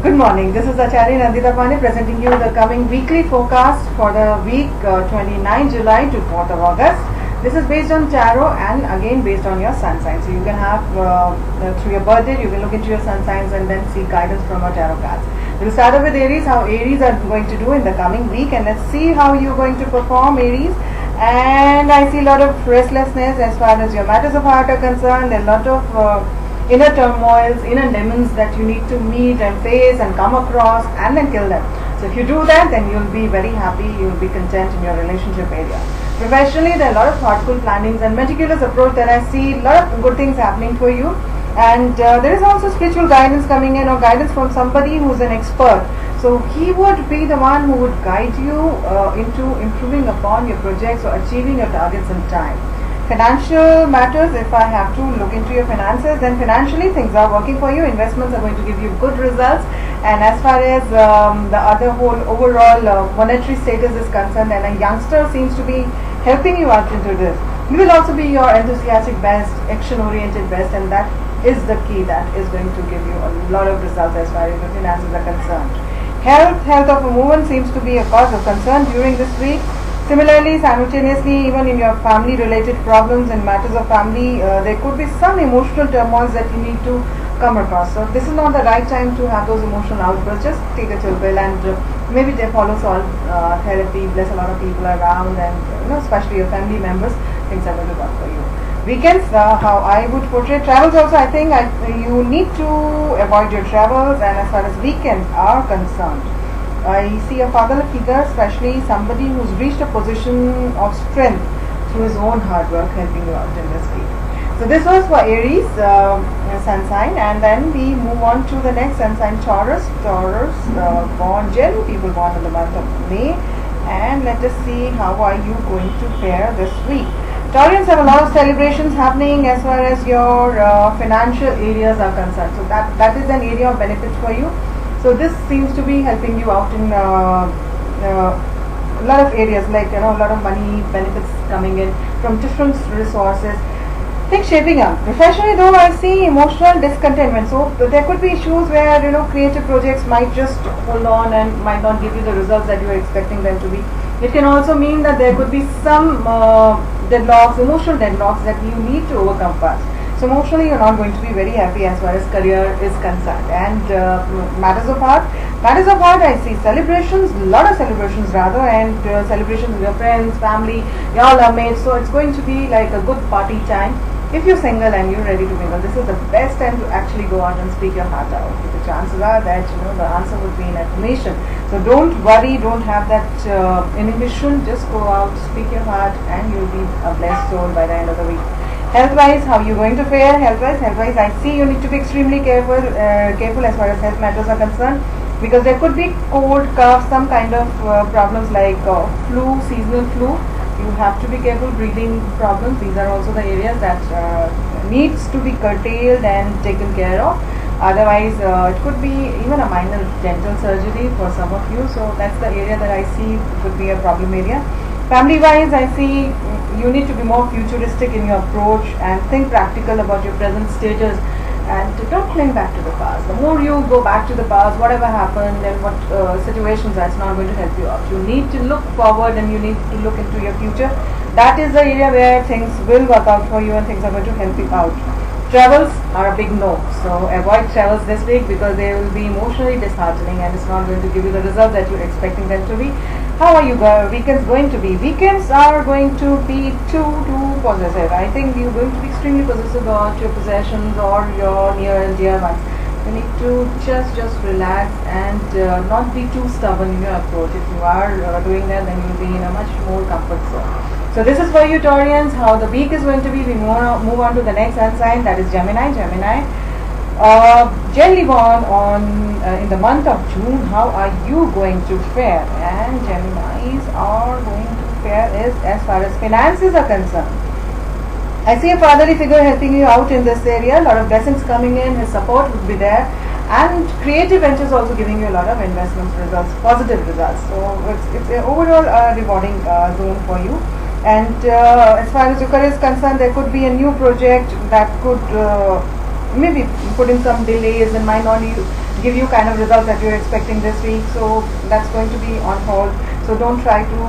Good morning. This is Acharye Nandita Pandey presenting you the coming weekly forecast for the week 29 July to 4th of August. This is based on tarot and again based on your sun sign. So you can have through your birthday, you can look into your sun signs and then seek guidance from our tarot cards. We'll start off with Aries, how Aries are going to do in the coming week, and let's see how you're going to perform, Aries. And I see a lot of restlessness as far as your matters of heart are concerned. There are a lot of inner turmoils, inner demons that you need to meet and face and come across and then kill them. So if you do that, then you'll be very happy, you'll be content in your relationship area. Professionally, there are a lot of thoughtful plannings and meticulous approach that I see, a lot of good things happening for you. And there is also spiritual guidance coming in, or guidance from somebody who's an expert. So he would be the one who would guide you into improving upon your projects or achieving your targets in time. Financial matters, if I have to look into your finances, then financially things are working for you. Investments are going to give you good results. And as far as the other whole overall monetary status is concerned, and a youngster seems to be helping you out into this, you will also be your enthusiastic best, action-oriented best, and that is the key that is going to give you a lot of results as far as your finances are concerned. Health of a woman seems to be a cause of concern during this week. Similarly, simultaneously, even in your family-related problems and matters of family, there could be some emotional turmoils that you need to come across. So this is not the right time to have those emotional outbursts. Just take a chill pill and maybe they follow solve therapy. Bless a lot of people around, and especially your family members. Things are going to work for you. Weekends, how I would portray travels also. I think you need to avoid your travels, and as far as weekends are concerned, I see a fatherly figure, especially somebody who's reached a position of strength through his own hard work, helping you out in this week. So this was for Aries sun sign, and then we move on to the next sun sign, Taurus. Generally people born in the month of May, and let us see how are you going to fare this week. Taurians have a lot of celebrations happening as far as your financial areas are concerned. So that is an area of benefit for you. So this seems to be helping you out in a lot of areas, like a lot of money benefits coming in from different resources. Things shaping up. Professionally though, I see emotional discontentment. So there could be issues where creative projects might just hold on and might not give you the results that you are expecting them to be. It can also mean that there could be some deadlocks, emotional deadlocks that you need to overcome first. So emotionally you're not going to be very happy as far as career is concerned. And matters of heart, I see celebrations, a lot of celebrations rather, and celebrations with your friends, family, your lovemates. So it's going to be like a good party time. If you're single and you're ready to mingle, this is the best time to actually go out and speak your heart out. The chances are that the answer would be in affirmation. So don't worry, don't have that inhibition. Just go out, speak your heart, and you'll be a blessed soul by the end of the week. Health-wise, how are you going to fare? Health-wise, I see you need to be extremely careful as far as health matters are concerned, because there could be cold, cough, some kind of problems like flu, seasonal flu. You have to be careful. Breathing problems, these are also the areas that needs to be curtailed and taken care of. Otherwise, it could be even a minor dental surgery for some of you. So that's the area that I see could be a problem area. Family-wise, I see you need to be more futuristic in your approach and think practical about your present stages, and don't cling back to the past. The more you go back to the past, whatever happened and what situations, that's not going to help you out. You need to look forward and you need to look into your future. That is the area where things will work out for you and things are going to help you out. Travels are a big no. So avoid travels this week because they will be emotionally disheartening and it's not going to give you the results that you're expecting them to be. How are you weekends going to be? Weekends are going to be too possessive. I think you're going to be extremely possessive about your possessions or your near and dear ones. You need to just relax and not be too stubborn in your approach. If you are doing that, then you'll be in a much more comfort zone. So this is for you Taurians, how the week is going to be. We move on to the next sun sign, that is Gemini. Generally born in the month of June, how are you going to fare? And Geminis are going to fare as far as finances are concerned. I see a fatherly figure helping you out in this area. A lot of blessings coming in, his support would be there, and creative ventures also giving you a lot of investment results, positive results. So it's an overall rewarding zone for you. And as far as your career is concerned, there could be a new project that could maybe put in some delays and might not give you kind of results that you're expecting this week. So that's going to be on hold. So don't try to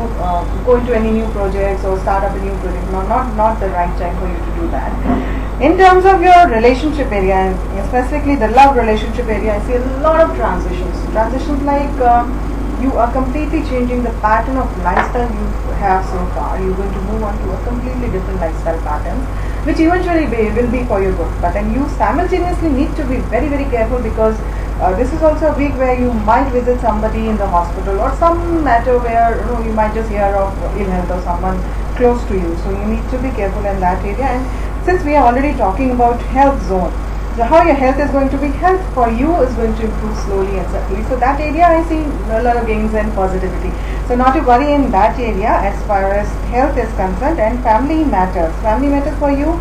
go into any new projects or start up a new project. No, not the right time for you to do that. In terms of your relationship area, and specifically the love relationship area, I see a lot of transitions. Transitions like you are completely changing the pattern of lifestyle you have so far. You're going to move on to a completely different lifestyle pattern, which eventually will be for your good. But then you simultaneously need to be very, very careful, because this is also a week where you might visit somebody in the hospital, or some matter where you might just hear of ill health of someone close to you. So you need to be careful in that area. And since we are already talking about health zone, so how your health is going to be, health for you is going to improve slowly and subtly. So that area I see a lot of gains and positivity. So not to worry in that area as far as health is concerned. And family matters. Family matters for you.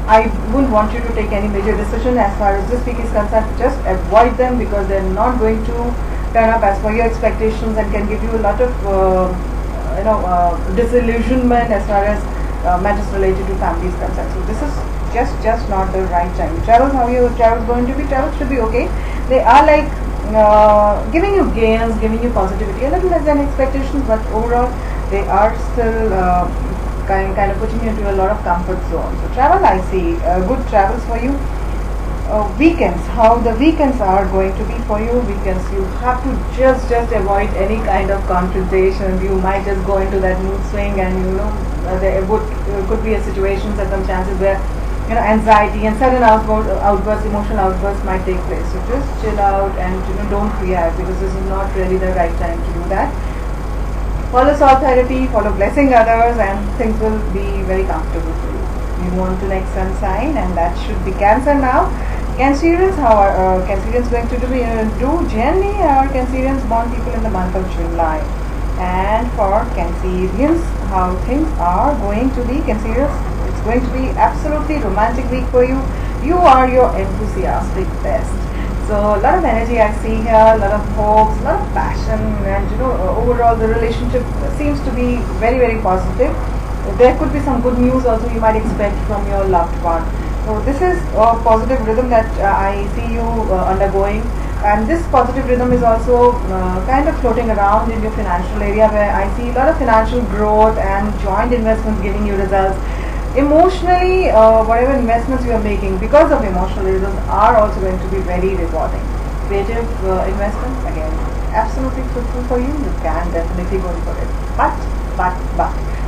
I wouldn't want you to take any major decision as far as this week is concerned. Just avoid them, because they're not going to turn up as per your expectations and can give you a lot of disillusionment as far as matters related to family is concerned. So this is just not the right time. Travels, how your travels going to be? Travels should be okay. They are like giving you gains, giving you positivity, a little less than expectations, but overall they are still kind of putting you into a lot of comfort zone. So travel, I see good travels for you. Weekends, how the weekends are going to be for you. Weekends, you have to just avoid any kind of confrontation. You might just go into that mood swing, and there could be a situation, circumstances where anxiety and sudden outbursts, emotional outbursts might take place. So just chill out and don't react, because this is not really the right time to do that. Follow soul therapy, follow blessing others, and things will be very comfortable for you. We move on to next sun sign, and that should be Cancer now. Cancerians, how are Cancerians going to do? Generally, are Cancerians born people in the month of July. And for Cancerians, how things are going to be? Cancerians, it's going to be absolutely romantic week for you. You are your enthusiastic best. So a lot of energy I see here, a lot of hopes, a lot of passion, and overall the relationship seems to be very, very positive. There could be some good news also you might expect from your loved one. So this is a positive rhythm that I see you undergoing, and this positive rhythm is also kind of floating around in your financial area, where I see a lot of financial growth and joint investments giving you results. Emotionally, whatever investments you are making because of emotional reasons are also going to be very rewarding. Creative investments, again, absolutely fruitful for you. You can definitely go for it. But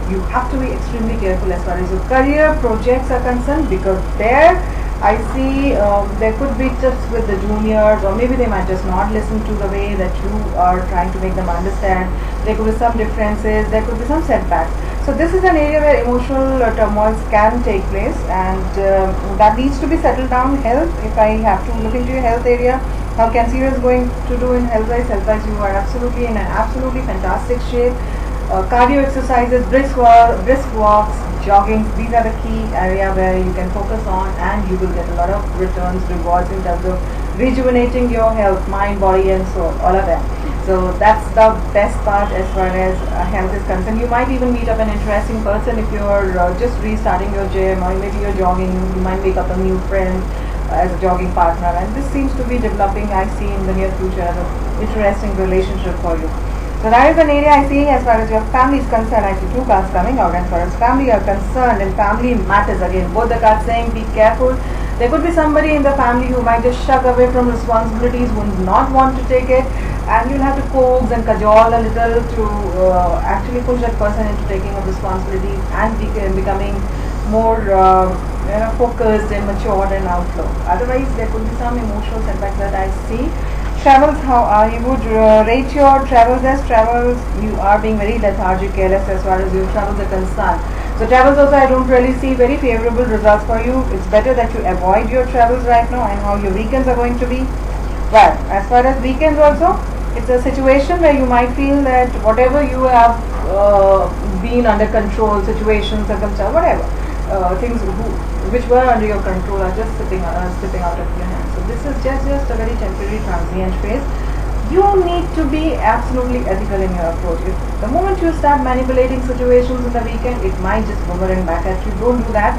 you have to be extremely careful as far as your career projects are concerned, because there I see there could be just with the juniors, or maybe they might just not listen to the way that you are trying to make them understand. There could be some differences, there could be some setbacks. So this is an area where emotional turmoils can take place, and that needs to be settled down. Health, if I have to look into your health area, how Cancer is going to do in health-wise, you are absolutely in an absolutely fantastic shape. Cardio exercises, brisk walks, jogging, these are the key area where you can focus on, and you will get a lot of returns, rewards in terms of rejuvenating your health, mind, body and soul, all of them. So that's the best part as far as health is concerned. You might even meet up an interesting person if you're just restarting your gym, or maybe you're jogging. You might make up a new friend as a jogging partner, and this seems to be developing, I see in the near future, as an interesting relationship for you. So that is an area I see. As far as your family is concerned, I see two cards coming out. As far as family are concerned, and family matters, again, both the cards saying be careful. There could be somebody in the family who might just shy away from responsibilities, would not want to take it, and you'll have to coax and cajole a little to actually push that person into taking up responsibilities and becoming more focused and matured and outflow. Otherwise, there could be some emotional setbacks that I see. Travels, how you would rate your travels as? Travels, you are being very lethargic, careless as far as your travels are concerned. So travels also, I don't really see very favorable results for you. It's better that you avoid your travels right now. And how your weekends are going to be? Well, as far as weekends also, it's a situation where you might feel that whatever you have been under control, situations, circumstances, whatever, things which were under your control are just slipping out of your hands. So this is just a very temporary, transient phase. You need to be absolutely ethical in your approach. If the moment you start manipulating situations in the weekend, it might just boomerang back at you. Don't do that.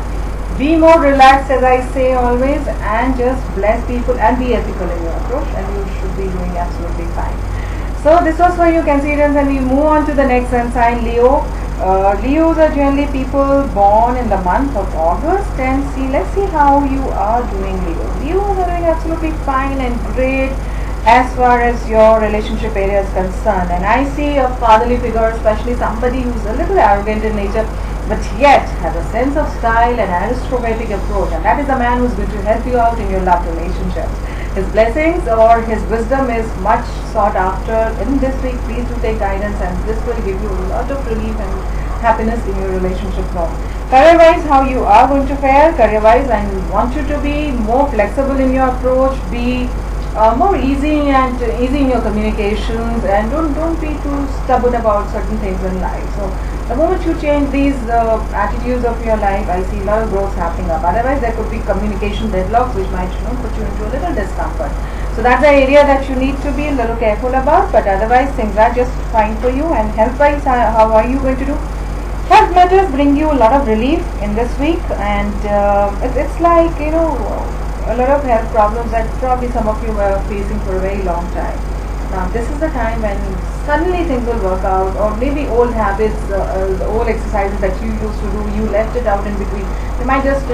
Be more relaxed, as I say always, and just bless people and be ethical in your approach, and you should be doing absolutely fine. So this was for you, Cancerians, and we move on to the next sun sign, Leo. Leos are generally people born in the month of August, and let's see how you are doing, Leo. Leos are doing absolutely fine and great as far as your relationship area is concerned, and I see a fatherly figure, especially somebody who's a little arrogant in nature but yet has a sense of style and aristocratic approach, and that is a man who's going to help you out in your love relationships. His blessings or his wisdom is much sought after in this week. Please do take guidance, and this will give you a lot of relief and happiness in your relationship now. Career wise, how you are going to fare? Career wise, I want you to be more flexible in your approach, be more easy in your communications, and don't be too stubborn about certain things in life. So the moment you change these attitudes of your life, I see a lot of growth happening up. Otherwise, there could be communication deadlocks which might put you into a little discomfort. So that's the area that you need to be a little careful about. But otherwise, things are just fine for you. And health wise, how are you going to do? Health matters bring you a lot of relief in this week, and it's like a lot of health problems that probably some of you were facing for a very long time. Now this is the time when suddenly things will work out, or maybe old habits, the old exercises that you used to do, you left it out in between. You might just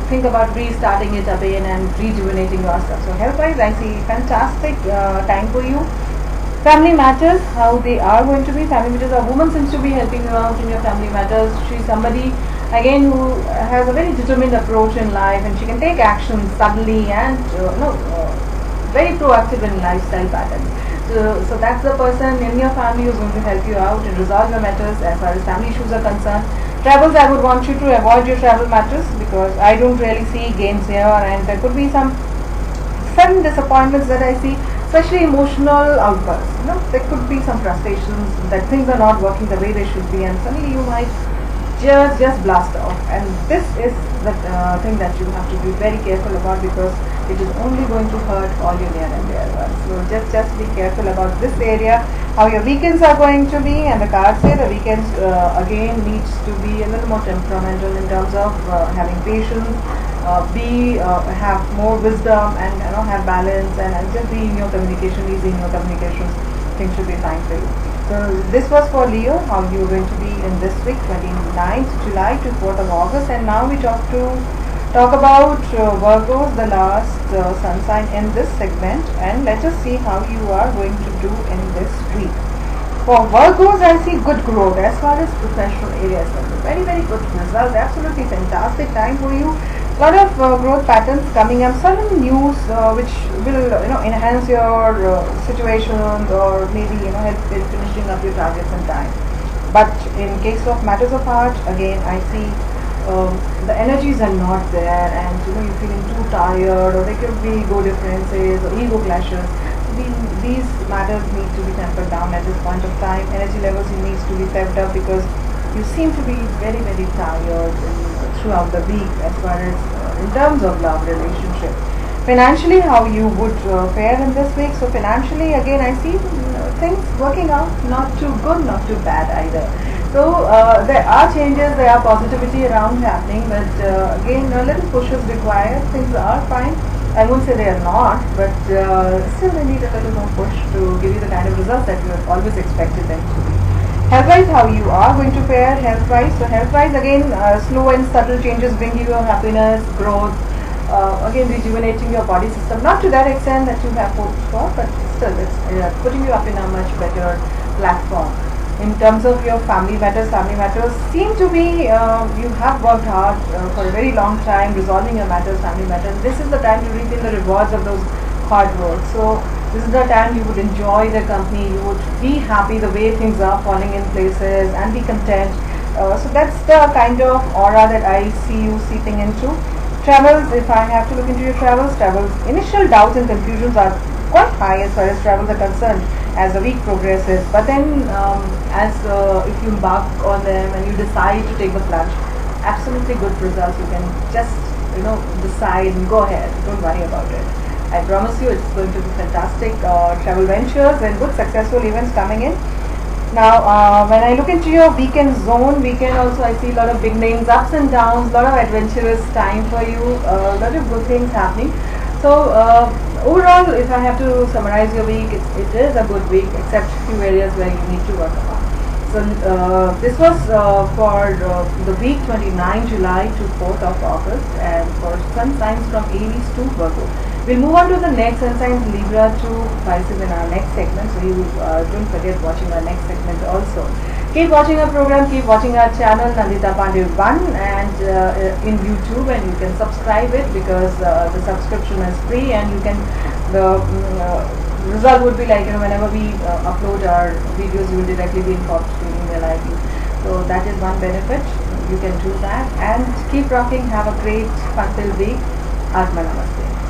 think about restarting it again and rejuvenating yourself. So health wise, I see fantastic time for you. Family matters, how they are going to be. Family matters, a woman seems to be helping you out in your family matters. She's somebody again who has a very determined approach in life, and she can take action suddenly and very proactive in lifestyle patterns. So that's the person in your family who's going to help you out and resolve your matters as far as family issues are concerned. Travels, I would want you to avoid your travel matters because I don't really see gains here, and there could be some sudden disappointments that I see, especially emotional outbursts. There could be some frustrations that things are not working the way they should be, and suddenly you might just blast off, and this is the thing that you have to be very careful about, because it is only going to hurt all your near and dear ones. So just be careful about this area. How your weekends are going to be, and the cards say the weekends again needs to be a little more temperamental in terms of having patience, have more wisdom, and have balance, and just be in your communication, easy in your communications. Things should be fine for you. So this was for Leo, how you are going to be in this week, 29th July to 4th of August. And now we talk about Virgos, the last sun sign in this segment, and let us see how you are going to do in this week. For Virgos, I see good growth as far as professional areas concerned. Very, very good results. Absolutely fantastic time for you. A lot of growth patterns coming up, sudden news which will enhance your situations, or maybe help in finishing up your targets in time. But in case of matters of heart, again I see the energies are not there, and you're feeling too tired, or there could be ego differences or ego clashes. These matters need to be tempered down at this point of time. Energy levels needs to be pepped up, because you seem to be very, very tired throughout the week as far as in terms of love relationship. Financially, how you would fare in this week? So financially, again I see things working out, not too good, not too bad either. So there are changes, there are positivity around happening, but again a little push is required. Things are fine. I won't say they are not, but still they need a little more push to give you the kind of results that you have always expected them to be. Health-wise, how you are going to fare health-wise? So health-wise, again, slow and subtle changes bring you happiness, growth, again rejuvenating your body system. Not to that extent that you have hoped for, but still it's putting you up in a much better platform. In terms of your family matters seem to be, you have worked hard for a very long time resolving your matters, family matters. This is the time to reap in the rewards of those hard work. So this is the time you would enjoy the company, you would be happy the way things are falling in places, and be content. So that's the kind of aura that I see you seeping into. Travels, if I have to look into your travels, initial doubts and confusions are quite high as far as travels are concerned as the week progresses. But then if you embark on them and you decide to take the plunge, absolutely good results. You can just decide and go ahead. Don't worry about it. I promise you it's going to be fantastic travel ventures and good successful events coming in. Now, when I look into your weekend zone, weekend also I see a lot of beginnings, ups and downs, a lot of adventurous time for you, a lot of good things happening. So, overall, if I have to summarize your week, it is a good week, except few areas where you need to work upon. So, this was for the week 29 July to 4th of August, and for sun signs from Aries to Virgo. We'll move on to the next sun signs, Libra to Pisces, in our next segment. So you don't forget watching our next segment also. Keep watching our program, keep watching our channel Nandita Pandey 1 and in YouTube, and you can subscribe it because the subscription is free, and you can the result would be like, whenever we upload our videos, you will directly be informed to email ID. So that is one benefit. You can do that and keep rocking. Have a great fun-filled week. Atma Namaste.